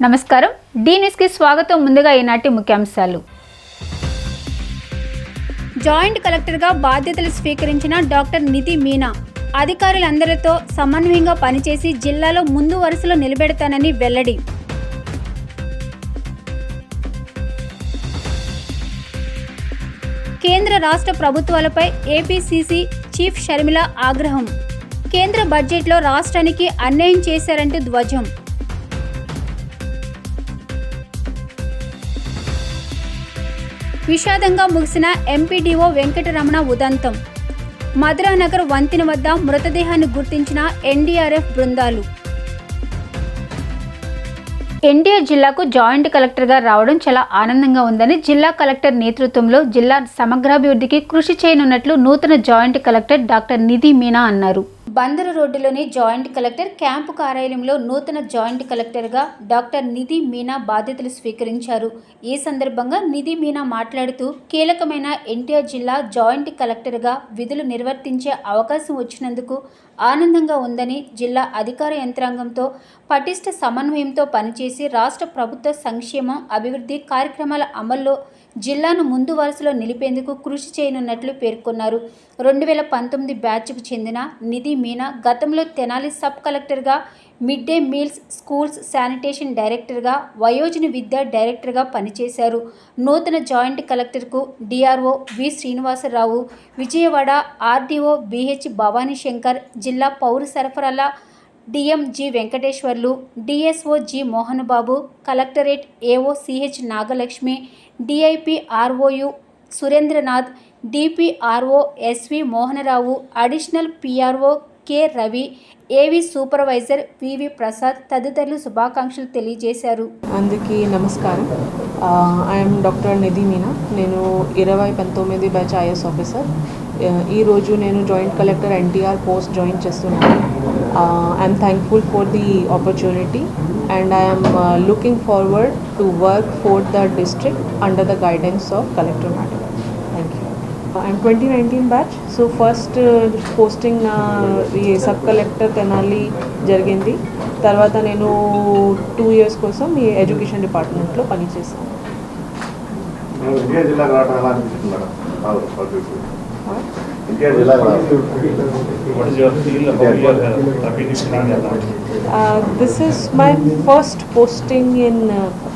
నమస్కారం D news కి స్వాగతం. ముందుగా ఈనాటి ముఖ్యాంశాలు. జాయింట్ కలెక్టర్గా బాధ్యతలు స్వీకరించిన డాక్టర్ నిధి మీనా అధికారులందరితో సమన్వయంగా పనిచేసి జిల్లాలో ముందు వరుసలో నిలబెడతానని వెల్లడి. కేంద్ర రాష్ట్ర ప్రభుత్వాలపై ఏపీసీసీ చీఫ్ షర్మిల ఆగ్రహం. కేంద్ర బడ్జెట్లో రాష్ట్రానికి అన్యాయం చేశారంటూ ధ్వజం. విషాదంగా ముగిసిన ఎంపీడీఓ వెంకటరమణ ఉదంతం. మధురానగర్ వంతెన వద్ద మృతదేహాన్ని గుర్తించిన ఎన్డీఆర్ఎఫ్ బృందాలు. ఎన్టీఆర్ జిల్లాకు జాయింట్ కలెక్టర్గా రావడం చాలా ఆనందంగా ఉందని జిల్లా కలెక్టర్ నేతృత్వంలో జిల్లా సమగ్రాభివృద్ధికి కృషి చేయనున్నట్లు నూతన joint collector doctor Nidhi Meena అన్నారు. బందరు రోడ్డులోని జాయింట్ కలెక్టర్ క్యాంపు కార్యాలయంలో నూతన జాయింట్ కలెక్టర్గా డాక్టర్ నిధి మీనా బాధ్యతలు స్వీకరించారు. ఈ సందర్భంగా నిధి మీనా మాట్లాడుతూ కీలకమైన ఎన్టీఆర్ జిల్లా జాయింట్ కలెక్టర్గా విధులు నిర్వర్తించే అవకాశం వచ్చినందుకు ఆనందంగా ఉందని, జిల్లా అధికార యంత్రాంగంతో పటిష్ట సమన్వయంతో పనిచేసి రాష్ట్ర ప్రభుత్వ సంక్షేమం, అభివృద్ధి కార్యక్రమాల అమల్లో జిల్లాను ముందు వరుసలో నిలిపేందుకు కృషి చేయనున్నట్లు పేర్కొన్నారు. 2019 బ్యాచ్కు చెందిన నిధి మీనా గతంలో తెనాలి సబ్ కలెక్టర్గా, mid day meals, schools sanitation డైరెక్టర్గా, వయోజన విద్యా డైరెక్టర్గా పనిచేశారు. నూతన జాయింట్ కలెక్టర్కు DRO V Srinivasarao, Vijayawada RDO BH Bhavani Shankar, జిల్లా పౌర సరఫరాల DM G Venkateswarlu, DSO G Mohanbabu, collectorate AO CH Nagalakshmi, DIP ROU Surendranath, DPRO SV Mohanarao, additional PRO K Ravi, AV supervisor VV Prasad తదితరులు శుభాకాంక్షలు తెలియజేశారు. అందరికీ నమస్కారం. I'm doctor Nidhi Meena. నేను 2019 బ్యాచ్ ఐఎస్ ఆఫీసర్. ఈరోజు నేను joint collector NTR post join చేస్తున్నాను. I'm thankful for the opportunity and I am looking forward to work for the district under the guidance of Collector Madam. Thank you. I am 2019 batch. So first posting sub collector Tenali jarigindi. Tarvata nenu 2 years kosam ee education department lo pani chesanu. India jilla raata ela anipisthundi madam. India jilla what is your feel about your application? This is my first posting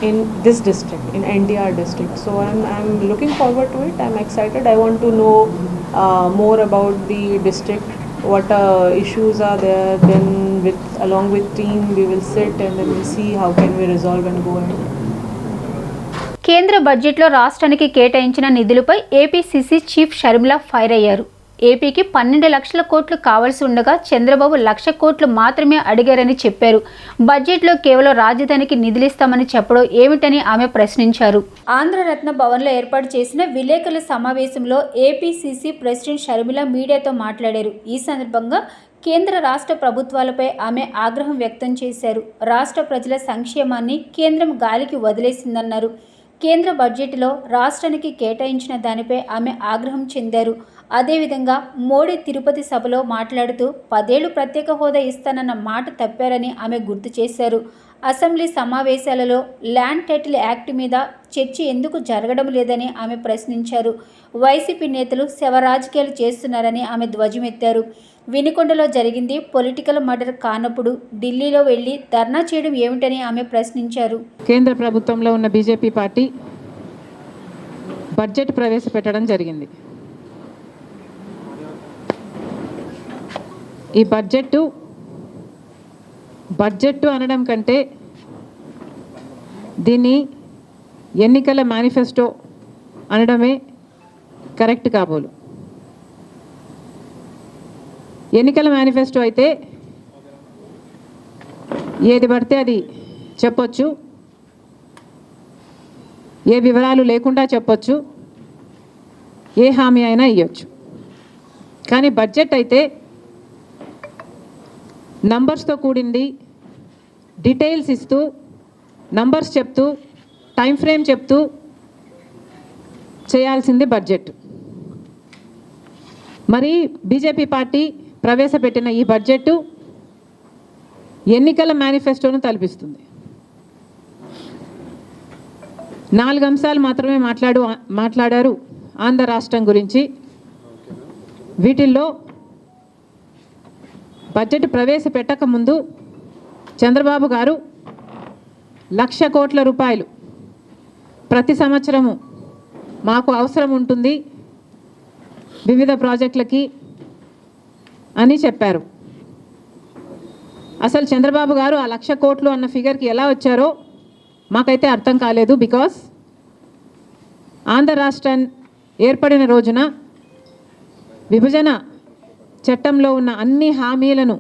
in this district, in NDR district. So I'm looking forward to it. I'm excited. I want to know more about the district, what issues are there. Then along with team we will sit and then we'll see how can we resolve and go ahead. కేంద్ర బడ్జెట్లో రాష్ట్రానికి కేటాయించిన నిధులపై APCC chief Sharmila fire అయ్యారు. ఏపీకి 12 లక్షల కోట్లు కావాల్సి ఉండగా చంద్రబాబు 1,00,000 కోట్లు మాత్రమే అడిగారని చెప్పారు. బడ్జెట్లో కేవలం రాజధానికి నిధులిస్తామని చెప్పడం ఏమిటని ఆమె ప్రశ్నించారు. ఆంధ్రరత్న భవన్లో ఏర్పాటు చేసిన విలేకరుల సమావేశంలో ఏపీసీసీ ప్రెసిడెంట్ షర్మిల మీడియాతో మాట్లాడారు. ఈ సందర్భంగా కేంద్ర రాష్ట్ర ప్రభుత్వాలపై ఆమె ఆగ్రహం వ్యక్తం చేశారు. రాష్ట్ర ప్రజల సంక్షేమాన్ని కేంద్రం గాలికి వదిలేసిందన్నారు. కేంద్ర బడ్జెట్లో రాష్ట్రానికి కేటాయించిన దానిపై ఆమె ఆగ్రహం చెందారు. అదేవిధంగా మోడీ తిరుపతి సభలో మాట్లాడుతూ 10 ఏళ్లు ప్రత్యేక హోదా ఇస్తానన్న మాట తప్పారని ఆమె గుర్తు చేశారు. అసెంబ్లీ సమావేశాలలో ల్యాండ్ టైటిల్ యాక్ట్ మీద చర్చ ఎందుకు జరగడం లేదని ఆమె ప్రశ్నించారు. వైసీపీ నేతలు శవ రాజకీయాలు చేస్తున్నారని ఆమె ధ్వజమెత్తారు. వినుకొండలో జరిగింది పొలిటికల్ మర్డర్ కానప్పుడు ఢిల్లీలో వెళ్లి ధర్నా చేయడం ఏమిటని ఆమె ప్రశ్నించారు. కేంద్ర ప్రభుత్వంలో ఉన్న బీజేపీ పార్టీ బడ్జెట్ ప్రవేశపెట్టడం జరిగింది. ఈ బడ్జెట్ అనడం కంటే దీన్ని ఎన్నికల మేనిఫెస్టో అనడమే కరెక్ట్ కాబోలు. ఎన్నికల మేనిఫెస్టో అయితే ఏది పడితే అది చెప్పొచ్చు, ఏ వివరాలు లేకుండా చెప్పొచ్చు, ఏ హామీ అయినా ఇవ్వచ్చు. కానీ బడ్జెట్ అయితే నంబర్స్తో కూడింది, డీటెయిల్స్ ఇస్తూ, నంబర్స్ చెప్తూ, టైం ఫ్రేమ్ చెప్తూ చేయాల్సింది బడ్జెట్. మరి బీజేపీ పార్టీ ప్రవేశపెట్టిన ఈ బడ్జెట్ ఎన్నికల మేనిఫెస్టోను తలపిస్తుంది. 4 అంశాలు మాత్రమే మాట్లాడారు ఆంధ్ర రాష్ట్రం గురించి. వీటిల్లో బడ్జెట్ ప్రవేశపెట్టక ముందు చంద్రబాబు గారు 1,00,000 కోట్ల రూపాయలు ప్రతి సంవత్సరము మాకు అవసరం ఉంటుంది వివిధ ప్రాజెక్టులకి అని చెప్పారు. అసలు చంద్రబాబు గారు ఆ 1,00,000 కోట్లు అన్న ఫిగర్కి ఎలా వచ్చారో మాకైతే అర్థం కాలేదు. బికాస్ ఆంధ్ర రాష్ట్రం ఏర్పడిన రోజున విభజన చట్టంలో ఉన్న అన్ని హామీలను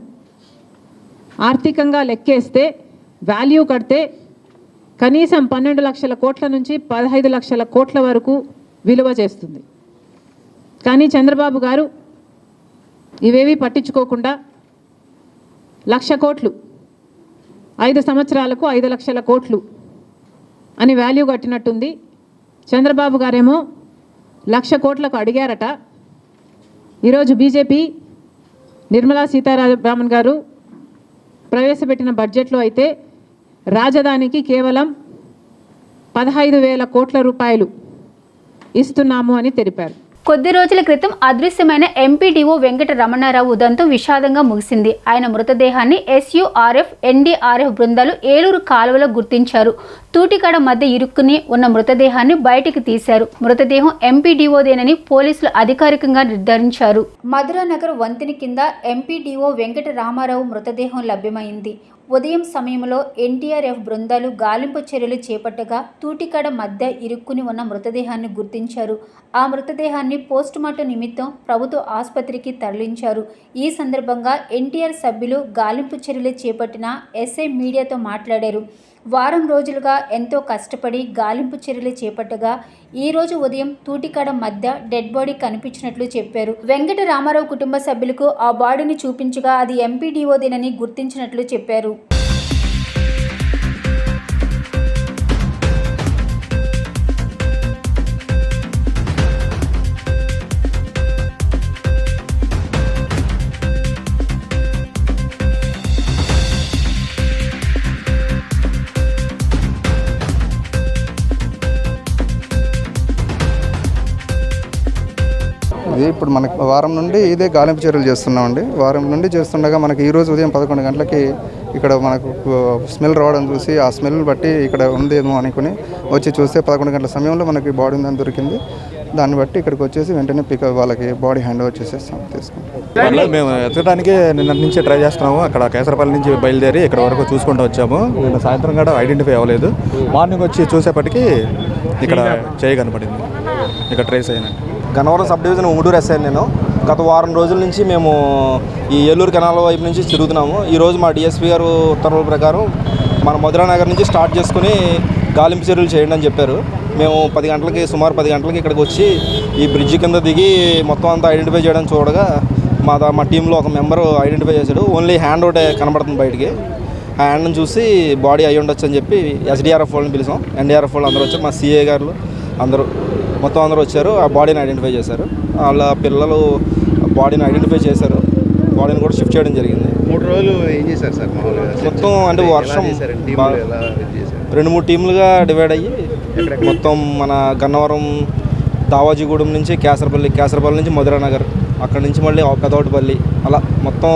ఆర్థికంగా లెక్కేస్తే వాల్యూ కడితే కనీసం 12 లక్షల కోట్ల నుంచి 15 లక్షల కోట్ల వరకు విలువ చేస్తుంది. కానీ చంద్రబాబు గారు ఇవేవి పట్టించుకోకుండా 1,00,000 కోట్లు 5 సంవత్సరాలకు 5 లక్షల కోట్లు అని వాల్యూ కట్టినట్టుంది. చంద్రబాబు గారేమో 1,00,000 కోట్లకు అడిగారట. ఈరోజు బీజేపీ నిర్మలా సీతారామన్ గారు ప్రవేశపెట్టిన బడ్జెట్లో అయితే రాజధానికి కేవలం 15,000 కోట్ల రూపాయలు ఇస్తున్నాము అని తెలిపారు. కొద్ది రోజుల క్రితం అదృశ్యమైన ఎంపీడీఓ వెంకట రమణారావు ఉదంతం విషాదంగా ముగిసింది. ఆయన మృతదేహాన్ని SURF, NDRF బృందాలు ఏలూరు కాలువలో గుర్తించారు. తూటికాడ మధ్య ఇరుక్కుని ఉన్న మృతదేహాన్ని బయటికి తీశారు. మృతదేహం ఎంపీడీఓదేనని పోలీసులు అధికారికంగా నిర్ధారించారు. మధురానగర్ వంతెన కింద ఎంపీడీఓ వెంకట రామారావు మృతదేహం లభ్యమైంది. ఉదయం సమయంలో NDRF బృందాలు గాలింపు చర్యలు చేపట్టగా తూటికాడ మధ్య ఇరుక్కుని ఉన్న మృతదేహాన్ని గుర్తించారు. ఆ మృతదేహాన్ని పోస్టుమార్టం నిమిత్తం ప్రభుత్వ ఆసుపత్రికి తరలించారు. ఈ సందర్భంగా NTR సభ్యులు గాలింపు చర్యలు చేపట్టిన SI మీడియాతో మాట్లాడారు. వారం రోజులుగా ఎంతో కష్టపడి గాలింపు చర్యలు చేపట్టగా ఈ రోజు ఉదయం తూటికాడ మధ్య డెడ్ బాడీ కనిపించినట్లు చెప్పారు. వెంకట రామారావు కుటుంబ సభ్యులకు ఆ బాడీని చూపించగా అది ఎంపీడీఓదేనని గుర్తించినట్లు చెప్పారు. ఇది ఇప్పుడు మనకి వారం నుండి ఇదే గాలింపు చర్యలు చేస్తున్నామండి. వారం నుండి చేస్తుండగా మనకి ఈరోజు ఉదయం 11 గంటలకి ఇక్కడ మనకు స్మెల్ రావడం చూసి ఆ స్మెల్ బట్టి ఇక్కడ ఉందేమో అనుకుని వచ్చి చూస్తే 11 గంటల సమయంలో మనకి బాడీ ఉందని దొరికింది. దాన్ని బట్టి ఇక్కడికి వచ్చేసి వెంటనే వాళ్ళకి బాడీ హ్యాండ్ ఓవర్ చేసేస్తాం తీసుకుంటాం. మేము ఎత్తడానికి నిన్న నుంచి ట్రై చేస్తున్నాము. అక్కడ కేసరపల్లి నుంచి బయలుదేరి ఇక్కడ వరకు చూసుకుంటూ వచ్చాము. నిన్న సాయంత్రం కూడా ఐడెంటిఫై అవ్వలేదు. మార్నింగ్ వచ్చి చూసేపటికి ఇక్కడ చేయి కనపడింది. ఇక్కడ ట్రేస్ అయినట్టు. గన్నవరం సబ్ డివిజన్ ఉమ్మడూరు SI నేను గత వారం రోజుల నుంచి మేము ఈ ఏలూరు కెనాల్ వైపు నుంచి తిరుగుతున్నాము. ఈరోజు మా DSP గారు ఉత్తర్వుల ప్రకారం మన మధురానగర్ నుంచి స్టార్ట్ చేసుకుని గాలింపు చర్యలు చేయండి అని చెప్పారు. మేము సుమారు 10 గంటలకి ఇక్కడికి వచ్చి ఈ బ్రిడ్జి కింద దిగి మొత్తం అంతా ఐడెంటిఫై చేయడం చూడగా మా టీంలో ఒక మెంబరు ఐడెంటిఫై చేశాడు. ఓన్లీ హ్యాండ్ ఒకటే కనబడుతుంది బయటికి. ఆ హ్యాండ్ని చూసి బాడీ అయ్యి ఉండొచ్చు అని చెప్పి SDRF వాళ్ళని పిలిచాం. NDRF వాళ్ళు అందరూ వచ్చారు. మా CA గారు అందరూ వచ్చారు. ఆ బాడీని ఐడెంటిఫై చేశారు. వాళ్ళ పిల్లలు బాడీని ఐడెంటిఫై చేశారు. బాడీని కూడా షిఫ్ట్ చేయడం జరిగింది. 3 రోజులు ఏం చేశారు సార్? మొత్తం అంటే వర్షం 2-3 టీములుగా డివైడ్ అయ్యి మొత్తం మన గన్నవరం దావాజీగూడెం నుంచి కేసరపల్లి నుంచి మధురానగర్, అక్కడి నుంచి మళ్ళీ పెదవటిపల్లి, అలా మొత్తం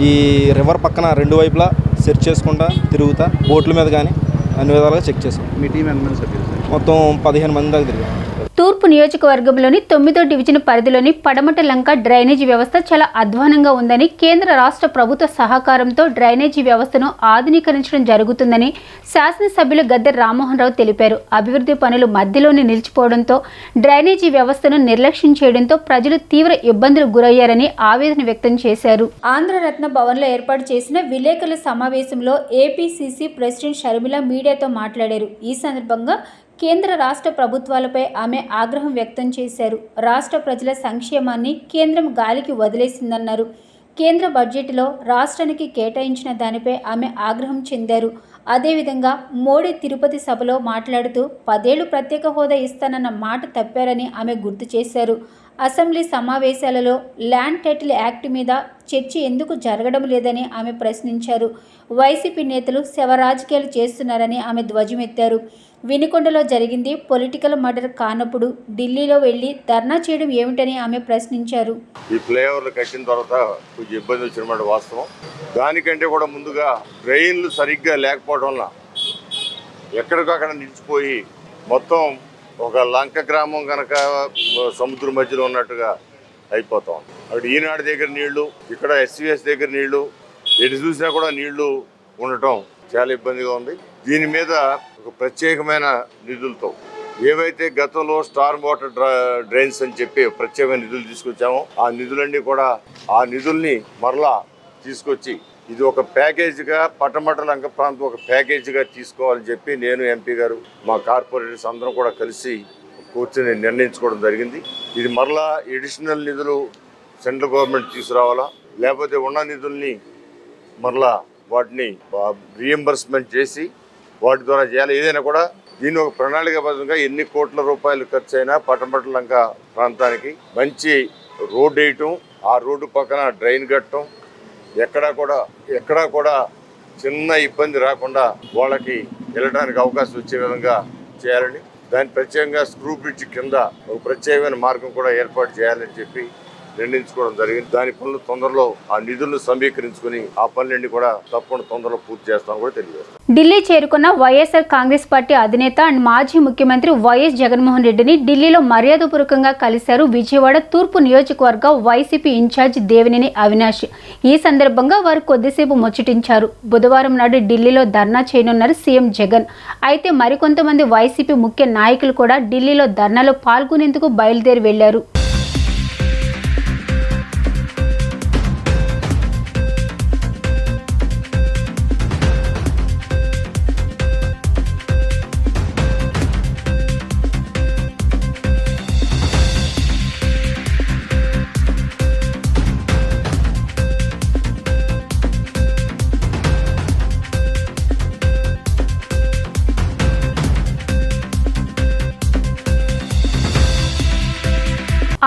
ఈ రివర్ పక్కన 2 వైపులా సెర్చ్ చేసుకుంటా తిరుగుతా బోట్ల మీద కానీ అన్ని విధాలుగా చెక్ చేసాం. మీ టీం ఎంతమంది సభ్యులు సార్? మొత్తం 15 మంది దాకా తిరిగాం. తూర్పు నియోజకవర్గంలోని 9వ డివిజన్ పరిధిలోని పడమట లంక డ్రైనేజీ వ్యవస్థ చాలా అధ్వానంగా ఉందని, కేంద్ర రాష్ట్ర ప్రభుత్వ సహకారంతో డ్రైనేజీ వ్యవస్థను ఆధునీకరించడం జరుగుతుందని శాసనసభ్యులు గద్దె రామ్మోహన్ రావు తెలిపారు. అభివృద్ధి పనులు మధ్యలోనే నిలిచిపోవడంతో డ్రైనేజీ వ్యవస్థను నిర్లక్ష్యం చేయడంతో ప్రజలు తీవ్ర ఇబ్బందులకు గురయ్యారని ఆవేదన వ్యక్తం చేశారు. ఆంధ్రరత్న భవన్లో ఏర్పాటు చేసిన విలేకరుల సమావేశంలో APCC ప్రెసిడెంట్ షర్మిల మీడియాతో మాట్లాడారు. ఈ సందర్భంగా కేంద్ర రాష్ట్ర ప్రభుత్వాలపై ఆమె ఆగ్రహం వ్యక్తం చేశారు. రాష్ట్ర ప్రజల సంక్షేమాన్ని కేంద్రం గాలికి వదిలేసిందన్నారు. కేంద్ర బడ్జెట్లో రాష్ట్రానికి కేటాయించిన దానిపై ఆమె ఆగ్రహం చెందారు. అదేవిధంగా మోడీ తిరుపతి సభలో మాట్లాడుతూ 10 ఏళ్లు ప్రత్యేక హోదా ఇస్తానన్న మాట తప్పారని ఆమె గుర్తు చేశారు. అసెంబ్లీ సమావేశాలలో ల్యాండ్ టైటిల్ యాక్ట్ మీద చర్చ ఎందుకు జరగడం లేదని ఆమె ప్రశ్నించారు. వైసీపీ నేతలు శవ రాజకీయాలు చేస్తున్నారని ఆమె ధ్వజమెత్తారు. వినుకొండలో జరిగింది పొలిటికల్ మర్డర్ కానప్పుడు ఢిల్లీలో వెళ్లి ధర్నా చేయడం ఏమిటని ఆమె ప్రశ్నించారు. ఈ ఫ్లైఓవర్లు కట్టిన తర్వాత కొంచెం ఇబ్బంది వచ్చినమాట వాస్తవం. దానికంటే కూడా ముందుగా డ్రైన్లు సరిగ్గా లేకపోవడం వల్ల ఎక్కడికక్కడ నిలిచిపోయి మొత్తం ఒక లంక గ్రామం కనుక సముద్రం మధ్యలో ఉన్నట్టుగా అయిపోతాం. అక్కడ ఈనాడు దగ్గర నీళ్లు, ఇక్కడ ఎస్వీఎస్ దగ్గర నీళ్లు, ఎటు చూసినా కూడా నీళ్లు ఉండటం చాలా ఇబ్బందిగా ఉంది. దీని మీద ఒక ప్రత్యేకమైన నిధులతో ఏవైతే గతంలో స్టార్మ్ వాటర్ డ్రైన్స్ అని చెప్పి ప్రత్యేకమైన నిధులు తీసుకొచ్చామో ఆ నిధులన్నీ కూడా ఆ నిధుల్ని మరలా తీసుకొచ్చి ఇది ఒక ప్యాకేజీగా పట్టమట లంక ప్రాంతం ఒక ప్యాకేజీగా తీసుకోవాలని చెప్పి నేను ఎంపీ గారు మా కార్పొరేటర్స్ అందరం కూడా కలిసి కూర్చొని నిర్ణయించుకోవడం జరిగింది. ఇది మరలా ఎడిషనల్ నిధులు సెంట్రల్ గవర్నమెంట్ తీసుకురావాలా, లేకపోతే ఉన్న నిధుల్ని మరలా వాటిని రీఎంబర్స్మెంట్ చేసి వాటి ద్వారా చేయాలి. ఏదైనా కూడా దీన్ని ఒక ప్రణాళికాబద్ధంగా ఎన్ని కోట్ల రూపాయలు ఖర్చు అయినా పట్టమట లంక ప్రాంతానికి మంచి రోడ్డు వేయటం, ఆ రోడ్డు పక్కన డ్రైన్ కట్టడం, ఎక్కడా కూడా చిన్న ఇబ్బంది రాకుండా వాళ్ళకి వెళ్ళడానికి అవకాశం వచ్చే విధంగా చేయాలని, దాని ప్రత్యేకంగా స్క్రూ బ్రిడ్జ్ కింద ఒక ప్రత్యేకమైన మార్గం కూడా ఏర్పాటు చేయాలని చెప్పి నిర్ణయించుకోవడం జరిగింది. దాని పనులు తొందరలో ఆ నిధులను సమీకరించుకుని ఆ పనులన్నీ కూడా తప్పకుండా తొందరలో పూర్తి చేస్తామని కూడా తెలియజేస్తాం. ఢిల్లీ చేరుకున్న వైఎస్ఆర్ కాంగ్రెస్ పార్టీ అధినేత అండ్ మాజీ ముఖ్యమంత్రి వైఎస్ జగన్మోహన్ రెడ్డిని ఢిల్లీలో మర్యాదపూర్వకంగా కలిశారు విజయవాడ తూర్పు నియోజకవర్గ వైసీపీ ఇన్ఛార్జ్ దేవినేని అవినాష్. ఈ సందర్భంగా వారు కొద్దిసేపు ముచ్చటించారు. బుధవారం నాడు ఢిల్లీలో ధర్నా చేయనున్నారు సీఎం జగన్. అయితే మరికొంతమంది వైసీపీ ముఖ్య నాయకులు కూడా ఢిల్లీలో ధర్నాలో పాల్గొనేందుకు బయలుదేరి వెళ్లారు.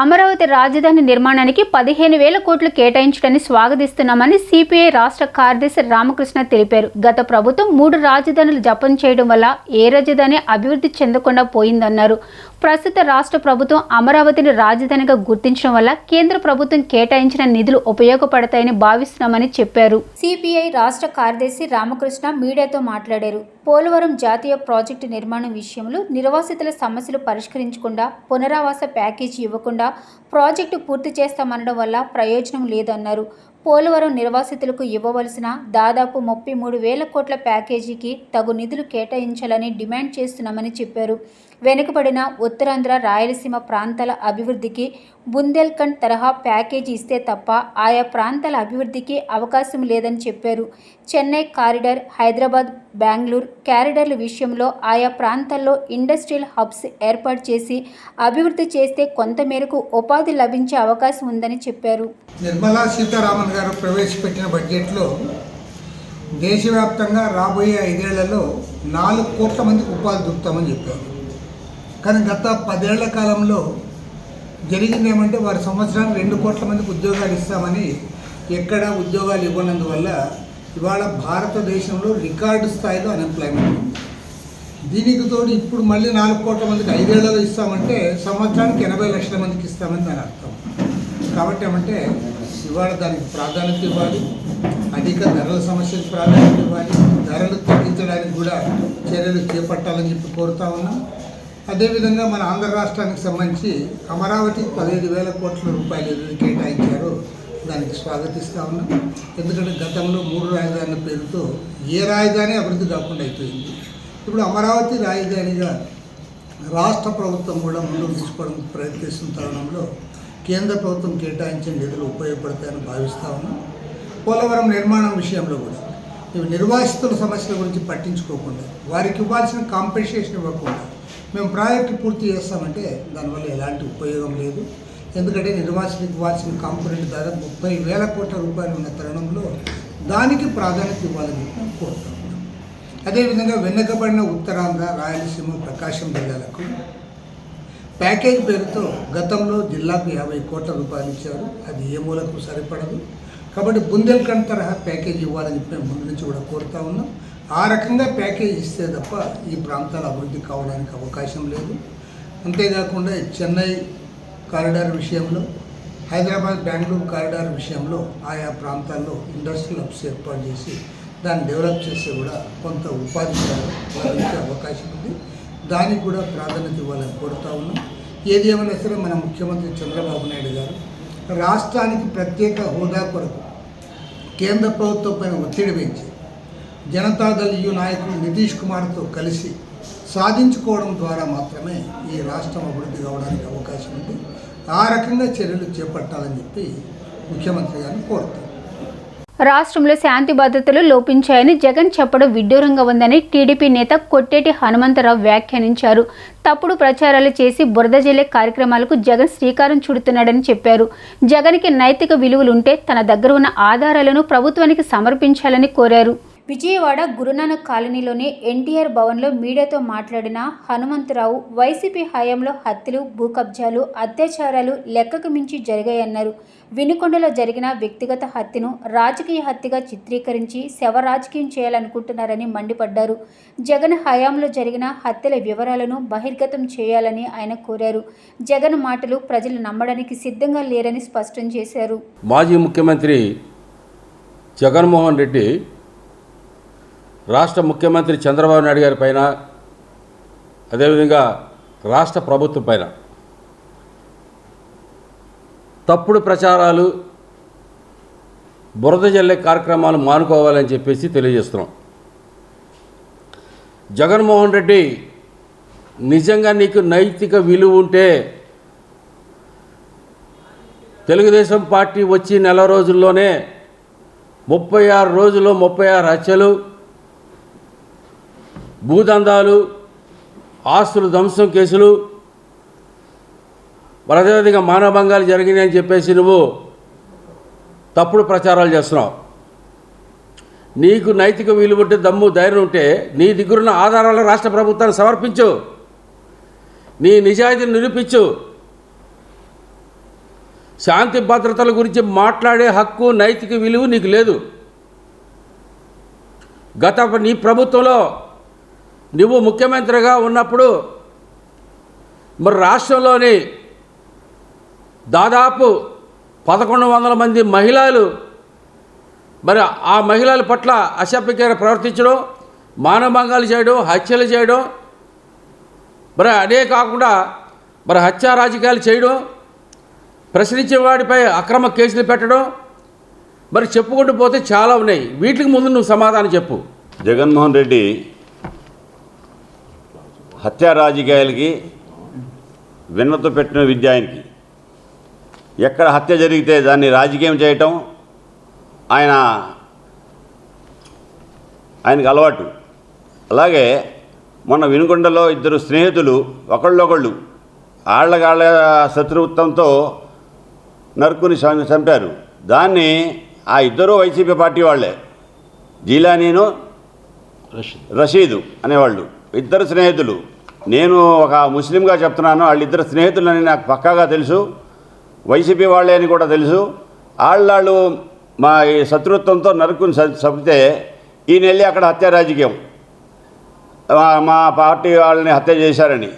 అమరావతి రాజధాని నిర్మాణానికి 15,000 కోట్లు కేటాయించడాన్ని స్వాగతిస్తున్నామని సిపిఐ రాష్ట్ర కార్యదర్శి రామకృష్ణ తెలిపారు. గత ప్రభుత్వం 3 రాజధానులు జపం చేయడం వల్ల ఏ రాజధాని అభివృద్ధి చెందకుండా పోయిందన్నారు. ప్రస్తుత రాష్ట్ర ప్రభుత్వం అమరావతిని రాజధానిగా గుర్తించడం వల్ల కేంద్ర ప్రభుత్వం కేటాయించిన నిధులు ఉపయోగపడతాయని భావిస్తున్నామని చెప్పారు. సిపిఐ రాష్ట్ర కార్యదర్శి రామకృష్ణ మీడియాతో మాట్లాడారు. పోలవరం జాతీయ ప్రాజెక్టు నిర్మాణం విషయంలో నిర్వాసితుల సమస్యలు పరిష్కరించకుండా పునరావాస ప్యాకేజీ ఇవ్వకుండా ప్రాజెక్టు పూర్తి చేస్తామనడం వల్ల ప్రయోజనం లేదన్నారు. పోలవరం నిర్వాసితులకు ఇవ్వవలసిన దాదాపు 33,000 కోట్ల ప్యాకేజీకి తగు నిధులు కేటాయించాలని డిమాండ్ చేస్తున్నామని చెప్పారు. వెనుకబడిన ఉత్తరాంధ్ర, రాయలసీమ ప్రాంతాల అభివృద్ధికి బుందేల్ఖండ్ తరహా ప్యాకేజీ ఇస్తే తప్ప ఆయా ప్రాంతాల అభివృద్ధికి అవకాశం లేదని చెప్పారు. చెన్నై కారిడార్, హైదరాబాద్, బెంగళూరు కారిడార్ల విషయంలో ఆయా ప్రాంతాల్లో ఇండస్ట్రియల్ హబ్స్ ఏర్పాటు చేసి అభివృద్ధి చేస్తే కొంతమేరకు ఉపాధి లభించే అవకాశం ఉందని చెప్పారు. నిర్మలా సీతారామన్ గారు ప్రవేశపెట్టిన బడ్జెట్లో దేశవ్యాప్తంగా రాబోయే 5 ఏళ్లలో 4 కోట్ల మందికి ఉపాధి దొరుకుతామని చెప్పారు. కానీ గత 10 ఏళ్ల కాలంలో జరిగింది ఏమంటే వారి సంవత్సరానికి 2 కోట్ల మందికి ఉద్యోగాలు ఇస్తామని ఎక్కడ ఉద్యోగాలు ఇవ్వనందువల్ల ఇవాళ భారతదేశంలో రికార్డు స్థాయిలో అన్ఎంప్లాయ్మెంట్ ఉంది. దీనికి తోడు ఇప్పుడు మళ్ళీ 4 కోట్ల మందికి 5 ఏళ్లలో ఇస్తామంటే సంవత్సరానికి 80 లక్షల మందికి ఇస్తామని దాని అర్థం. కాబట్టి ఏమంటే ఇవాళ దానికి ప్రాధాన్యత ఇవ్వాలి, అధిక ధరల సమస్యకు ప్రాధాన్యత ఇవ్వాలి, ధరలు తగ్గించడానికి కూడా చర్యలు చేపట్టాలని చెప్పి కోరుతా ఉన్నాం. అదేవిధంగా మన ఆంధ్ర రాష్ట్రానికి సంబంధించి అమరావతికి 15,000 కోట్ల రూపాయలు ఏదైతే కేటాయించారో దానికి స్వాగతిస్తూ ఉన్నాం. ఎందుకంటే గతంలో 3 రాజధానుల పేరుతో ఏ రాజధాని అభివృద్ధి కాకుండా అయిపోయింది. ఇప్పుడు అమరావతి రాజధానిగా రాష్ట్ర ప్రభుత్వం కూడా ముందుకు తీసుకోవడం ప్రయత్నిస్తున్న తరుణంలో కేంద్ర ప్రభుత్వం కేటాయించిన నిధులు ఉపయోగపడతాయని భావిస్తూ ఉన్నాం. పోలవరం నిర్మాణం విషయంలో కూడా ఇవి నిర్వాసితుల సమస్యల గురించి పట్టించుకోకుండా వారికి ఇవ్వాల్సిన కాంపెన్సేషన్ ఇవ్వకుండా మేము ప్రాజెక్టు పూర్తి చేస్తామంటే దానివల్ల ఎలాంటి ఉపయోగం లేదు. ఎందుకంటే నిర్వాసితులకు ఇవ్వాల్సిన కాంపోనెంట్ దాదాపు 30,000 కోట్ల రూపాయలు ఉన్న తరుణంలో దానికి ప్రాధాన్యత ఇవ్వాలని మేము కోరుతాం. అదేవిధంగా వెనుకబడిన ఉత్తరాంధ్ర, రాయలసీమ, ప్రకాశం జిల్లాలకు ప్యాకేజ్ పేరుతో గతంలో జిల్లాకు 50 కోట్ల రూపాయలు ఇచ్చారు. అది ఏ మూలకు సరిపడదు. కాబట్టి బుందేల్ఖండ్ తరహా ప్యాకేజ్ ఇవ్వాలని మేము ముందు నుంచి కూడా కోరుతా ఉన్నాం. ఆ రకంగా ప్యాకేజ్ ఇస్తే తప్ప ఈ ప్రాంతాల అభివృద్ధి కావడానికి అవకాశం లేదు. అంతేకాకుండా చెన్నై కారిడార్ విషయంలో, హైదరాబాద్ బెంగళూరు కారిడార్ విషయంలో ఆయా ప్రాంతాల్లో ఇండస్ట్రియల్ హబ్స్ ఏర్పాటు చేసి దాన్ని డెవలప్ చేస్తే కూడా కొంత ఉపాధి లభించే అవకాశం ఉంది. దానికి కూడా ప్రాధాన్యత ఇవ్వాలని కోరుతా ఉన్నాం. ఏది ఏమైనా సరే మన ముఖ్యమంత్రి చంద్రబాబు నాయుడు గారు రాష్ట్రానికి ప్రత్యేక హోదా కొరకు కేంద్ర ప్రభుత్వం పైన ఒత్తిడి పెంచి జనతాదళ్ యు నాయకుడు నితీష్ కుమార్తో కలిసి సాధించుకోవడం ద్వారా మాత్రమే ఈ రాష్ట్రం అభివృద్ధి కావడానికి అవకాశం ఉంది. ఆ రకంగా చర్యలు చేపట్టాలని చెప్పి ముఖ్యమంత్రి గారిని కోరుతాం. రాష్ట్రంలో శాంతి భద్రతలు లోపించాయని జగన్ చెప్పడం విడ్డూరంగా ఉందని టీడీపీ నేత కొట్టేటి హనుమంతరావు వ్యాఖ్యానించారు. తప్పుడు ప్రచారాలు చేసి బురద జల్లే కార్యక్రమాలకు జగన్ శ్రీకారం చుడుతున్నాడని చెప్పారు. జగన్కి నైతిక విలువలుంటే తన దగ్గర ఉన్న ఆధారాలను ప్రభుత్వానికి సమర్పించాలని కోరారు. విజయవాడ గురునానక్ కాలనీలోని ఎన్టీఆర్ భవన్లో మీడియాతో మాట్లాడిన హనుమంతరావు వైసీపీ హయాంలో హత్యలు, భూ కబ్జాలు, అత్యాచారాలు లెక్కకు మించి జరిగాయన్నారు. వినుకొండలో జరిగిన వ్యక్తిగత హత్యను రాజకీయ హత్యగా చిత్రీకరించి శవ రాజకీయం చేయాలనుకుంటున్నారని మండిపడ్డారు. జగన్ హయాంలో జరిగిన హత్యల వివరాలను బహిర్గతం చేయాలని ఆయన కోరారు. జగన్ మాటలు ప్రజలు నమ్మడానికి సిద్ధంగా లేరని స్పష్టం చేశారు. మాజీ ముఖ్యమంత్రి జగన్మోహన్ రెడ్డి రాష్ట్ర ముఖ్యమంత్రి చంద్రబాబు నాయుడు గారి పైన, అదేవిధంగా రాష్ట్ర ప్రభుత్వం పైన తప్పుడు ప్రచారాలు, బురద జల్లే కార్యక్రమాలు మానుకోవాలని చెప్పేసి తెలియజేస్తున్నాం. జగన్మోహన్ రెడ్డి, నిజంగా నీకు నైతిక విలువ ఉంటే తెలుగుదేశం పార్టీ వచ్చి నెల రోజుల్లోనే 36 రోజుల్లో 36 హత్యలు, భూదందాలు, ఆస్తులు ధ్వంసం కేసులు, మరి అదేవిధంగా మానభంగాలు జరిగినాయని చెప్పేసి నువ్వు తప్పుడు ప్రచారాలు చేస్తున్నావు. నీకు నైతిక విలువ ఉంటే, దమ్ము ధైర్యం ఉంటే నీ దగ్గరున్న ఆధారాలను రాష్ట్ర ప్రభుత్వాన్ని సమర్పించు, నీ నిజాయితీని నిరూపించు. శాంతి భద్రతల గురించి మాట్లాడే హక్కు, నైతిక విలువ నీకు లేదు. నీ ప్రభుత్వంలో నువ్వు ముఖ్యమంత్రిగా ఉన్నప్పుడు మరి రాష్ట్రంలోని దాదాపు 1100 మంది మహిళలు, మరి ఆ మహిళల పట్ల అసభ్యకరంగా ప్రవర్తించడం, మానభంగాలు చేయడం, హత్యలు చేయడం, మరి అదే కాకుండా మరి హత్యా రాజకీయాలు చేయడం, ప్రశ్నించే వాడిపై అక్రమ కేసులు పెట్టడం, మరి చెప్పుకుంటూ పోతే చాలా ఉన్నాయి. వీటికి ముందు నువ్వు సమాధానం చెప్పు. జగన్మోహన్ రెడ్డి హత్యా రాజకీయాలకి విన్నత పెట్టిన విద్య ఆయనకి. ఎక్కడ హత్య జరిగితే దాన్ని రాజకీయం చేయటం ఆయనకు అలవాటు. అలాగే మొన్న వినుకొండలో 2 స్నేహితులు ఒకళ్ళొకళ్ళు ఆళ్లగాళ్ళ శత్రుత్వంతో నరుకుని చంపారు. దాన్ని ఆ ఇద్దరు వైసీపీ పార్టీ వాళ్ళే, జీలానీను రషీదు అనేవాళ్ళు, 2 స్నేహితులు. నేను ఒక ముస్లింగా చెప్తున్నాను, వాళ్ళిద్దరు స్నేహితులని నాకు పక్కాగా తెలుసు, వైసీపీ వాళ్ళే అని కూడా తెలుసు. వాళ్ళు మా ఈ శత్రుత్వంతో నరుకుని చంపితే ఈయన వెళ్ళి అక్కడ హత్య రాజకీయం, మా పార్టీ వాళ్ళని హత్య చేశారని.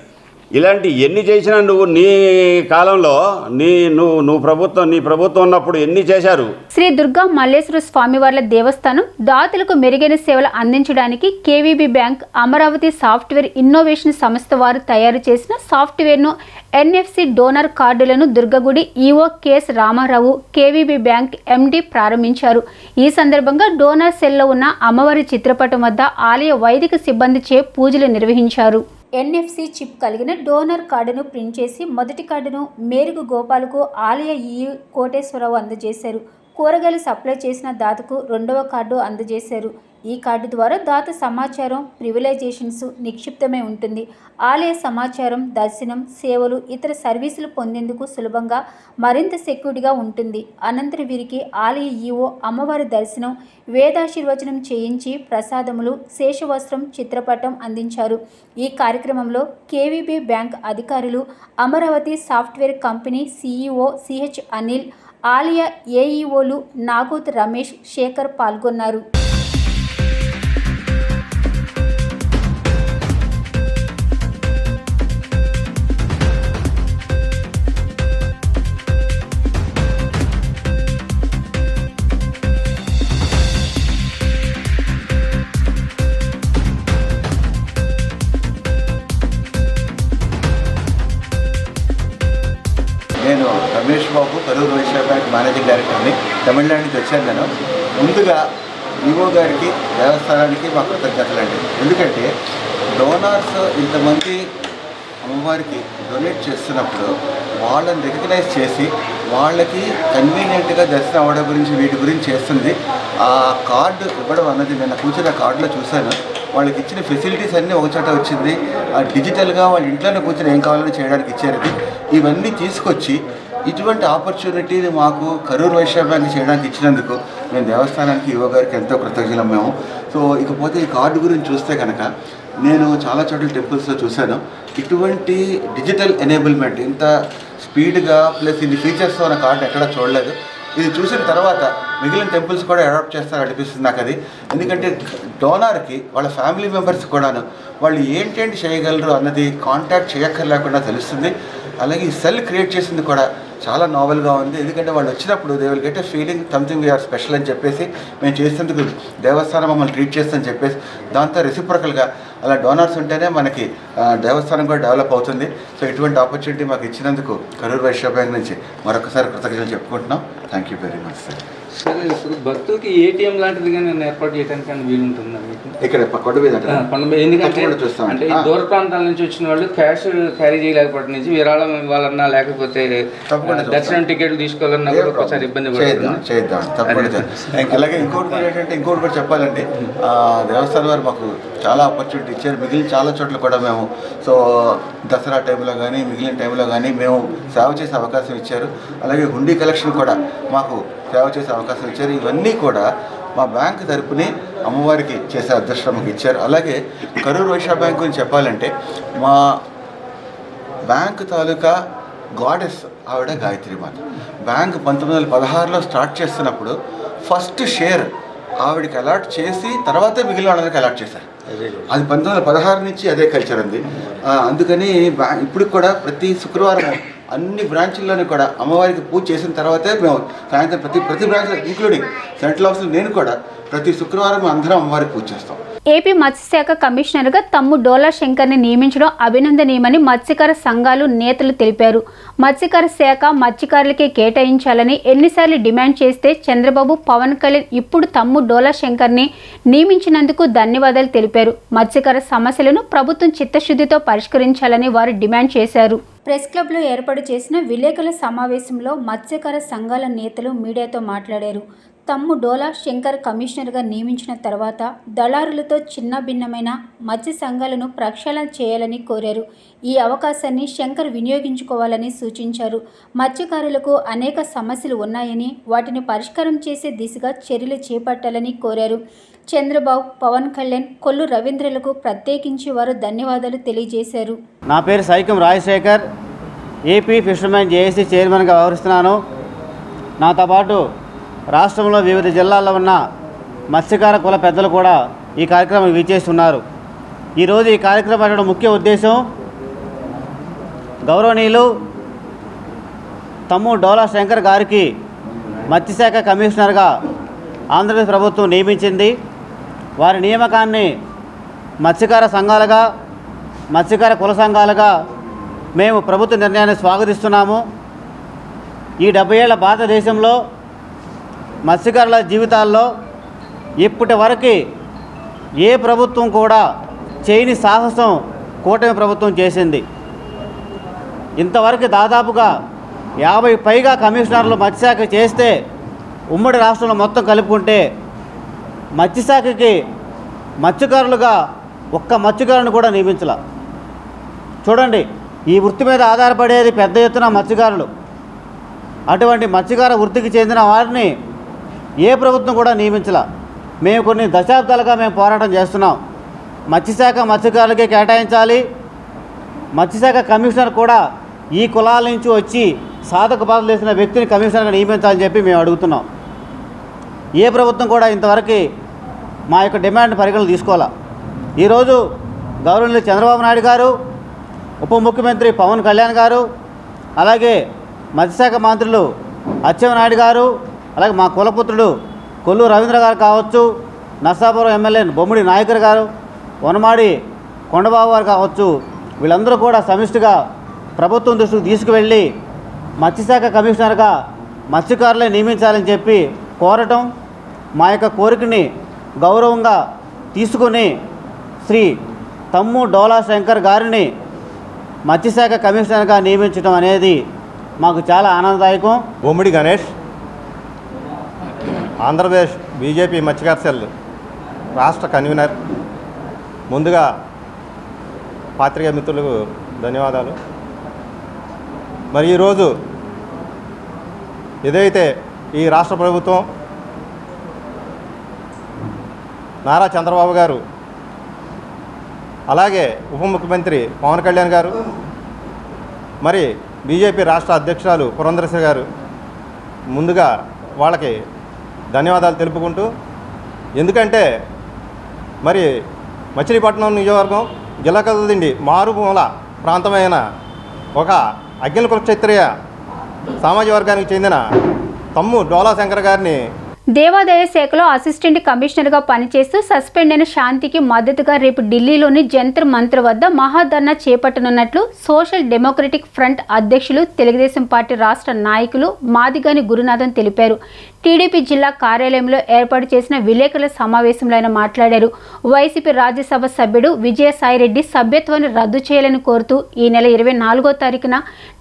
ఇలాంటి ఎన్ని చేసినా నువ్వు నీ కాలంలో నీ ప్రభుత్వం ఉన్నప్పుడు ఎన్ని చేశారు. శ్రీ దుర్గా మల్లేశ్వర స్వామివార్ల దేవస్థానం దాతలకు మెరుగైన సేవలు అందించడానికి KVB bank Amaravati software innovation సంస్థ వారు తయారు చేసిన సాఫ్ట్వేర్ను ఎన్ఎఫ్సి డోనర్ కార్డులను Durgagudi EO KS Ramarao KVB bank MD ప్రారంభించారు. ఈ సందర్భంగా డోనర్ సెల్లో ఉన్న అమ్మవారి చిత్రపటం వద్ద ఆలయ వైదిక సిబ్బందిచే పూజలు నిర్వహించారు. ఎన్ఎఫ్సి చిప్ కలిగిన డోనర్ కార్డును ప్రింట్ చేసి మొదటి కార్డును మేరుగు గోపాలకు ఆలయ ఈ కోటేశ్వరరావు అందజేశారు. కూరగాయలు సప్లై చేసిన దాతకు 2వ కార్డు అందజేశారు. ఈ కార్డు ద్వారా దాత సమాచారం, ప్రివిలైజేషన్స్ నిక్షిప్తమై ఉంటుంది. ఆలయ సమాచారం, దర్శనం, సేవలు, ఇతర సర్వీసులు పొందేందుకు సులభంగా, మరింత సెక్యూర్డ్గా ఉంటుంది. అనంతరం వీరికి ఆలయ ఈఓ అమ్మవారి దర్శనం, వేదాశీర్వచనం చేయించి ప్రసాదములు, శేషవస్త్రం, చిత్రపటం అందించారు. ఈ కార్యక్రమంలో కేవీబీ బ్యాంక్ అధికారులు, Amaravati software company CEO CH Anil, ఆలయ ఏఈఓలు నాగోత్ రమేష్, శేఖర్ పాల్గొన్నారు. రమేష్ బాబు, కరూరు వైశ్య బ్యాంక్ మేనేజింగ్ డైరెక్టర్ని. తమిళనాడు నుంచి వచ్చాను నేను. ముందుగా ఈవో గారికి, దేవస్థానానికి మా కృతజ్ఞతలండి. ఎందుకంటే డోనార్స్ ఇంతమంది అమ్మవారికి డొనేట్ చేస్తున్నప్పుడు వాళ్ళని రికగ్నైజ్ చేసి వాళ్ళకి కన్వీనియంట్గా దర్శనం అవ్వడం గురించి వీటి గురించి చేస్తుంది. ఆ కార్డు ఇవ్వడం అన్నది నేను కూర్చున్న కార్డులో చూశాను. వాళ్ళకి ఇచ్చిన ఫెసిలిటీస్ అన్నీ ఒక చోట వచ్చింది. డిజిటల్గా వాళ్ళ ఇంట్లోనే కూర్చొని ఏం కావాలని చేయడానికి ఇచ్చారు. ఇవన్నీ తీసుకొచ్చి ఇటువంటి ఆపర్చునిటీని మాకు కరూరు వైశ్య బ్యాంక్ చేయడానికి ఇచ్చినందుకు మేము దేవస్థానానికి ఈవో గారికి ఎంతో కృతజ్ఞులం మేము. సో ఇకపోతే ఈ కార్డు గురించి చూస్తే కనుక నేను చాలా చోట్ల టెంపుల్స్లో చూశాను. ఇటువంటి డిజిటల్ ఎనేబుల్మెంట్ ఇంత స్పీడ్గా ప్లస్ ఇన్ని ఫీచర్స్తో ఉన్న కార్డు ఎక్కడా చూడలేదు. ఇది చూసిన తర్వాత మిగిలిన టెంపుల్స్ కూడా అడాప్ట్ చేస్తారు అనిపిస్తుంది నాకు అది. ఎందుకంటే డోనార్కి వాళ్ళ ఫ్యామిలీ మెంబర్స్ కూడాను వాళ్ళు ఏంటేంటి చేయగలరు అన్నది కాంటాక్ట్ చేయక్కర్లేకుండా తెలుస్తుంది. అలాగే ఈ సెల్ క్రియేట్ చేసింది కూడా చాలా నావెల్గా ఉంది. ఎందుకంటే వాళ్ళు వచ్చినప్పుడు they will get a feeling something we are special అని చెప్పేసి మేము చేసేందుకు దేవస్థానం మమ్మల్ని ట్రీట్ చేస్తుందని చెప్పేసి దాంతో రెసిప్రకల్గా అలా డోనర్స్ ఉంటేనే మనకి దేవస్థానం కూడా డెవలప్ అవుతుంది. సో ఇటువంటి ఆపర్చునిటీ మాకు ఇచ్చినందుకు కరూరు వైశ్య బ్యాంక్ నుంచి మరొకసారి కృతజ్ఞతలు చెప్పుకుంటున్నాం. Thank you very much sir. Sir ఇప్పుడు భక్తులకి ఏటీఎం లాంటిది కానీ ఏర్పాటు చేయడానికి వీలుంటుందా మీకు? ఇక్కడ కొండ మీద ఎందుకంటే అంటే ఈ దూర ప్రాంతాల నుంచి వచ్చిన వాళ్ళు క్యాష్ క్యారీ చేయలేకపోవడం నుంచి విరాళం ఇవ్వాలన్నా లేకపోతే దర్శనం టికెట్లు తీసుకోవాలన్నా కూడా ఒకసారి ఇబ్బంది చేద్దాం తప్పకుండా. అలాగే ఇంకోటి కూడా చెప్పాలండి, దేవస్థానం వారు మాకు చాలా ఆపర్చునిటీ ఇచ్చారు. మిగిలిన చాలా చోట్ల కూడా మేము సో దసరా టైంలో కానీ మిగిలిన టైంలో కానీ మేము సేవ చేసే అవకాశం ఇచ్చారు. అలాగే హుండీ కలెక్షన్ కూడా మాకు సేవ చేసే అవకాశం ఇచ్చారు. ఇవన్నీ కూడా మా బ్యాంక్ తరపునే అమ్మవారికి చేసే అదృష్టం మాకు ఇచ్చారు. అలాగే కరూరు వైశ్య బ్యాంక్ గురించి చెప్పాలంటే మా బ్యాంక్ తాలూకా గాడెస్ ఆవిడ గాయత్రి మాత. బ్యాంక్ 1916లో స్టార్ట్ చేస్తున్నప్పుడు ఫస్ట్ షేర్ ఆవిడకి అలాట్ చేసి తర్వాతే మిగిలిన వాళ్ళకి అలాట్ చేశారు. అది 1916 నుంచి అదే కల్చర్ ఉంది. అందుకని ఇప్పుడు కూడా ప్రతి శుక్రవారం అన్ని బ్రాంచుల్లోనూ కూడా అమ్మవారికి పూజ చేసిన తర్వాతే మేము సాయంత్రం ప్రతి బ్రాంచ్లో ఇంక్లూడింగ్ సెంట్రల్ ఆఫీస్లో నేను కూడా ప్రతి శుక్రవారం అందరం అమ్మవారికి పూజ చేస్తాం. ఏపీ మత్స్యశాఖ కమిషనర్గా తమ్ము డోలా శంకర్ని నియమించడం అభినందనీయమని మత్స్యకార సంఘాలు నేతలు తెలిపారు. మత్స్యకార శాఖ మత్స్యకారులకే కేటాయించాలని ఎన్నిసార్లు డిమాండ్ చేస్తే చంద్రబాబు, పవన్ కళ్యాణ్ ఇప్పుడు తమ్ము డోలా శంకర్ని నియమించినందుకు ధన్యవాదాలు తెలిపారు. మత్స్యకార సమస్యలను ప్రభుత్వం చిత్తశుద్ధితో పరిష్కరించాలని వారు డిమాండ్ చేశారు. ప్రెస్ క్లబ్లో ఏర్పాటు చేసిన విలేకరుల సమావేశంలో మత్స్యకార సంఘాల నేతలు మీడియాతో మాట్లాడారు. తమ్ము డోలా శంకర్ కమిషనర్గా నియమించిన తర్వాత దళారులతో చిన్నభిన్నమైన మత్స్య సంఘాలను ప్రక్షాళన చేయాలని కోరారు. ఈ అవకాశాన్ని శంకర్ వినియోగించుకోవాలని సూచించారు. మత్స్యకారులకు అనేక సమస్యలు ఉన్నాయని వాటిని పరిష్కారం చేసే దిశగా చర్యలు చేపట్టాలని కోరారు. చంద్రబాబు, పవన్ కళ్యాణ్, కొల్లు రవీంద్రలకు ప్రత్యేకించి వారు ధన్యవాదాలు తెలియజేశారు. నా పేరు Saikam Rajasekhar, AP fishermen JAC చైర్మన్గా వ్యవహరిస్తున్నాను. నాతో పాటు రాష్ట్రంలో వివిధ జిల్లాల్లో ఉన్న మత్స్యకార కుల పెద్దలు కూడా ఈ కార్యక్రమం వీచేస్తున్నారు. ఈరోజు ఈ కార్యక్రమం పెట్టడం ముఖ్య ఉద్దేశం గౌరవనీయులు తమ్ము డోలా శంకర్ గారికి మత్స్యశాఖ కమిషనర్గా ఆంధ్రప్రదేశ్ ప్రభుత్వం నియమించింది. వారి నియామకాన్ని మత్స్యకార సంఘాలుగా, మత్స్యకార కుల సంఘాలుగా మేము ప్రభుత్వ నిర్ణయాన్ని స్వాగతిస్తున్నాము. ఈ 70 ఏళ్ల భారతదేశంలో మత్స్యకారుల జీవితాల్లో ఇప్పటి వరకు ఏ ప్రభుత్వం కూడా చేయని సాహసం కూటమి ప్రభుత్వం చేసింది. ఇంతవరకు దాదాపుగా 50 పైగా కమిషనర్లు మత్స్యశాఖ చేస్తే ఉమ్మడి రాష్ట్రంలో మొత్తం కలుపుకుంటే మత్స్యశాఖకి మత్స్యకారులుగా ఒక్క మత్స్యకారుని కూడా నియమించాల. చూడండి, ఈ వృత్తి మీద ఆధారపడేది పెద్ద ఎత్తున మత్స్యకారులు. అటువంటి మత్స్యకార వృత్తికి చెందిన వారిని ఏ ప్రభుత్వం కూడా నియమించాల. మేము కొన్ని దశాబ్దాలుగా మేము పోరాటం చేస్తున్నాం. మత్స్యశాఖ మత్స్యకారులకే కేటాయించాలి. మత్స్యశాఖ కమిషనర్ కూడా ఈ కులాల నుంచి వచ్చి సాధక బాధలు వేసిన వ్యక్తిని కమిషనర్గా నియమించాలని చెప్పి మేము అడుగుతున్నాం. ఏ ప్రభుత్వం కూడా ఇంతవరకు మా యొక్క డిమాండ్ పరిగణలు తీసుకోవాలా. ఈరోజు గౌరవనీయులు చంద్రబాబు నాయుడు గారు, ఉప ముఖ్యమంత్రి పవన్ కళ్యాణ్ గారు, అలాగే మత్స్యశాఖ మంత్రులు అచ్చెన్నాయుడు గారు, అలాగే మా కులపుత్రుడు కొల్లు రవీంద్ర గారు కావచ్చు, నర్సాపురం ఎమ్మెల్యే బొమ్మిడి నాయకర్ గారు, వనమాడి కొండబాబు గారు కావచ్చు, వీళ్ళందరూ కూడా సమిష్టిగా ప్రభుత్వం దృష్టికి తీసుకువెళ్ళి మత్స్యశాఖ కమిషనర్గా మత్స్యకారులే నియమించాలని చెప్పి కోరటం, మా యొక్క కోరికని గౌరవంగా తీసుకొని శ్రీ తమ్ము డోలా శంకర్ గారిని మత్స్యశాఖ కమిషనర్గా నియమించడం అనేది మాకు చాలా ఆనందదాయకం. బొమ్మిడి గణేష్, ఆంధ్రప్రదేశ్ బీజేపీ మత్స్యకార సెల్ రాష్ట్ర కన్వీనర్. ముందుగా పాత్రికేయ మిత్రులకు ధన్యవాదాలు. మరి ఈరోజు ఏదైతే ఈ రాష్ట్ర ప్రభుత్వం నారా చంద్రబాబు గారు, అలాగే ఉప ముఖ్యమంత్రి పవన్ కళ్యాణ్ గారు, మరి బీజేపీ రాష్ట్ర అధ్యక్షురాలు పురంధరేశ్వరి గారు, ముందుగా వాళ్ళకి ధన్యవాదాలు తెలుపుకుంటూ, ఎందుకంటే మరి మచిలీపట్నం నియోజకవర్గం జిల్లా కదలదిండి మారుమూల ప్రాంతమైన ఒక అగ్ని కులక్షత్రియ సామాజిక వర్గానికి చెందిన తమ్ము డోలా శంకర్ గారిని దేవాదాయ శాఖలో అసిస్టెంట్ కమిషనర్గా పనిచేస్తూ సస్పెండ్ అయిన శాంతికి మద్దతుగా రేపు ఢిల్లీలోని జంతర్ మంతర్ వద్ద మహాధర్నా చేపట్టనున్నట్లు సోషల్ డెమోక్రటిక్ ఫ్రంట్ అధ్యక్షులు, తెలుగుదేశం పార్టీ రాష్ట్ర నాయకులు మాదిగాని గురునాథన్ తెలిపారు. టీడీపీ జిల్లా కార్యాలయంలో ఏర్పాటు చేసిన విలేకరుల సమావేశంలో ఆయన మాట్లాడారు. వైసీపీ రాజ్యసభ సభ్యుడు విజయసాయిరెడ్డి సభ్యత్వాన్ని రద్దు చేయాలని కోరుతూ ఈ నెల 24వ తారీఖున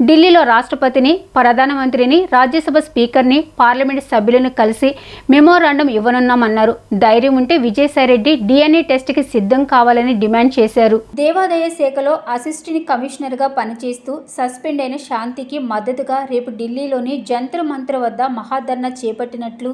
ఢిల్లీలో రాష్ట్రపతిని, ప్రధానమంత్రిని, రాజ్యసభ స్పీకర్ని, పార్లమెంటు సభ్యులను కలిసి మెమోరాండం ఇవ్వనున్నామన్నారు. ధైర్యం ఉంటే విజయసాయిరెడ్డి DNA టెస్ట్కి సిద్ధం కావాలని డిమాండ్ చేశారు. దేవాదాయ శాఖలో అసిస్టెంట్ కమిషనర్గా పనిచేస్తూ సస్పెండ్ అయిన శాంతికి మద్దతుగా రేపు ఢిల్లీలోని జంతర్ మంతర్ వద్ద మహాధర్నా చేపట్టినట్లు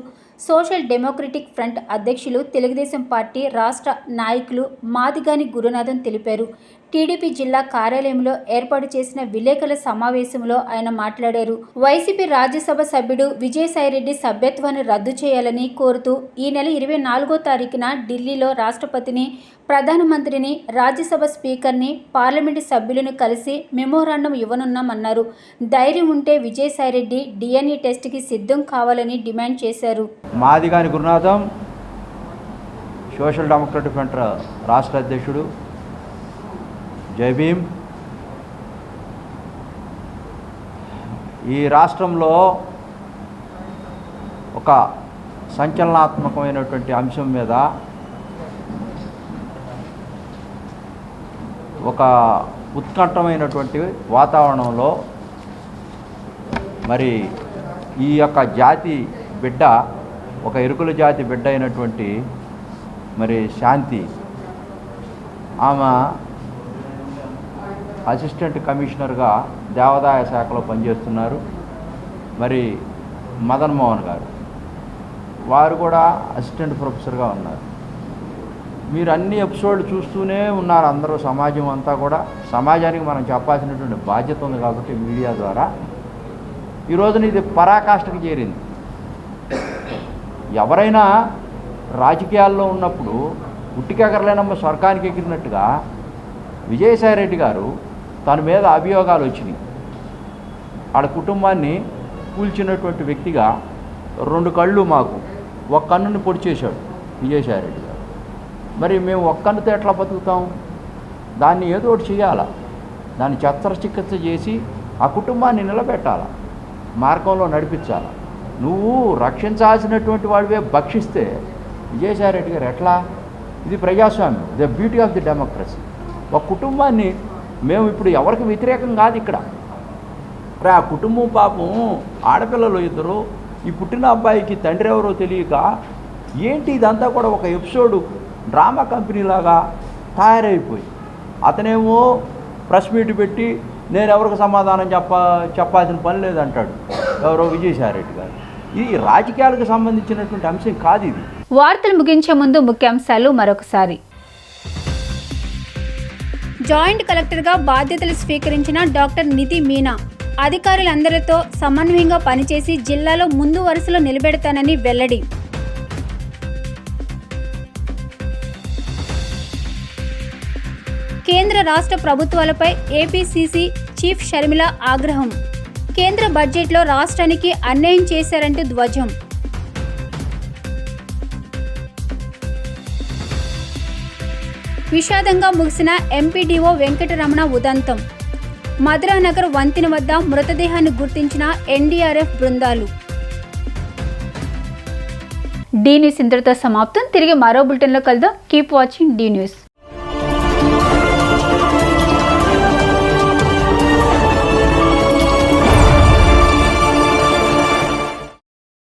సోషల్ డెమోక్రటిక్ ఫ్రంట్ అధ్యక్షులు, తెలుగుదేశం పార్టీ రాష్ట్ర నాయకులు మాదిగాని గురునాథన్ తెలిపారు. టీడీపీ జిల్లా కార్యాలయంలో ఏర్పాటు చేసిన విలేకరుల సమావేశంలో ఆయన మాట్లాడారు. వైసీపీ రాజ్యసభ సభ్యుడు విజయసాయిరెడ్డి సభ్యత్వాన్ని రద్దు చేయాలని కోరుతూ ఈ నెల 24వ తారీఖున ఢిల్లీలో రాష్ట్రపతిని, ప్రధానమంత్రిని, రాజ్యసభ స్పీకర్ని, పార్లమెంటు సభ్యులను కలిసి మెమోరాండం ఇవ్వనున్నామన్నారు. ధైర్యం ఉంటే విజయసాయిరెడ్డి DNA టెస్ట్కి సిద్ధం కావాలని డిమాండ్ చేశారు. మాదిగాని గురునాథం, సోషల్ డెమోక్రటిక్ ఫ్రంట్ రాష్ట్ర అధ్యక్షుడు. జై భీమ్. ఈ రాష్ట్రంలో ఒక సంచలనాత్మకమైనటువంటి అంశం మీద ఒక ఉత్కంఠమైనటువంటి వాతావరణంలో మరి ఈ యొక్క జాతి బిడ్డ, ఒక ఇరుకుల జాతి బిడ్డ అయినటువంటి మరి శాంతి, ఆమె అసిస్టెంట్ కమిషనర్గా దేవాదాయ శాఖలో పనిచేస్తున్నారు. మరి మదన్ మోహన్ గారు వారు కూడా అసిస్టెంట్ ప్రొఫెసర్గా ఉన్నారు. మీరు అన్ని ఎపిసోడ్లు చూస్తూనే ఉన్నారు. అందరూ సమాజం అంతా కూడా, సమాజానికి మనం చెప్పాల్సినటువంటి బాధ్యత ఉంది కాబట్టి మీడియా ద్వారా ఈ రోజున ఇది పరాకాష్ఠకు చేరింది. ఎవరైనా రాజకీయాల్లో ఉన్నప్పుడు ఉట్టికెగరలేనమ్మ స్వర్గానికి ఎగిరినట్టుగా విజయసాయిరెడ్డి గారు తన మీద అభియోగాలు వచ్చినాయి. ఆడ కుటుంబాన్ని కూల్చినటువంటి వ్యక్తిగా 2 కళ్ళు మాకు, ఒక కన్నుని పొడి చేశాడు విజయసాయిరెడ్డి గారు. మరి మేము ఒక్క కన్నుతో ఎట్లా బతుకుతాం? దాన్ని ఏదో ఒకటి చేయాలా, దాన్ని శస్త్రచికిత్స చేసి ఆ కుటుంబాన్ని నిలబెట్టాలా, మార్గంలో నడిపించాలా. నువ్వు రక్షించాల్సినటువంటి వాడివే భక్షిస్తే విజయసాయిరెడ్డి గారు ఎట్లా? ఇది ప్రజాస్వామ్యం, the beauty of the democracy. ఒక కుటుంబాన్ని మేము ఇప్పుడు ఎవరికి వ్యతిరేకం కాదు ఇక్కడ. ఆ కుటుంబం పాపం ఆడపిల్లలు 2, ఈ పుట్టిన అబ్బాయికి తండ్రి ఎవరో తెలియక ఏంటి ఇదంతా కూడా ఒక ఎపిసోడు డ్రామా కంపెనీలాగా తయారైపోయి, అతనేమో ప్రెస్ మీట్ పెట్టి నేను ఎవరికి సమాధానం చెప్పాల్సిన పని లేదంటాడు ఎవరో విజయసాయిరెడ్డి గారు. ఈ రాజకీయాలకు సంబంధించినటువంటి అంశం కాదు ఇది. వార్తలు ముగించే ముందు ముఖ్యాంశాలు మరొకసారి. జాయింట్ కలెక్టర్గా బాధ్యతలు స్వీకరించిన డాక్టర్ నిధి మీనా అధికారులందరితో సమన్వయంగా పనిచేసి జిల్లాలో ముందు వరుసలో నిలబెడతానని వెల్లడి. కేంద్ర రాష్ట్ర ప్రభుత్వాలపై ఏపీసీసీ చీఫ్ షర్మిల ఆగ్రహం. కేంద్ర బడ్జెట్లో రాష్ట్రానికి అన్యాయం చేశారంటూ ధ్వజం. విషాదంగా ముగిసిన ఎంపీడీఓ వెంకటరమణ ఉదంతం. మధురానగర్ వంతెన వద్ద మృతదేహాన్ని గుర్తించిన ఎన్డీఆర్ఎఫ్ బృందాలు. డీ న్యూస్ ఇంతటితో సమాప్తం. తిరిగి మరో బులెటిన్లో కలుద్దాం. Keep watching the news.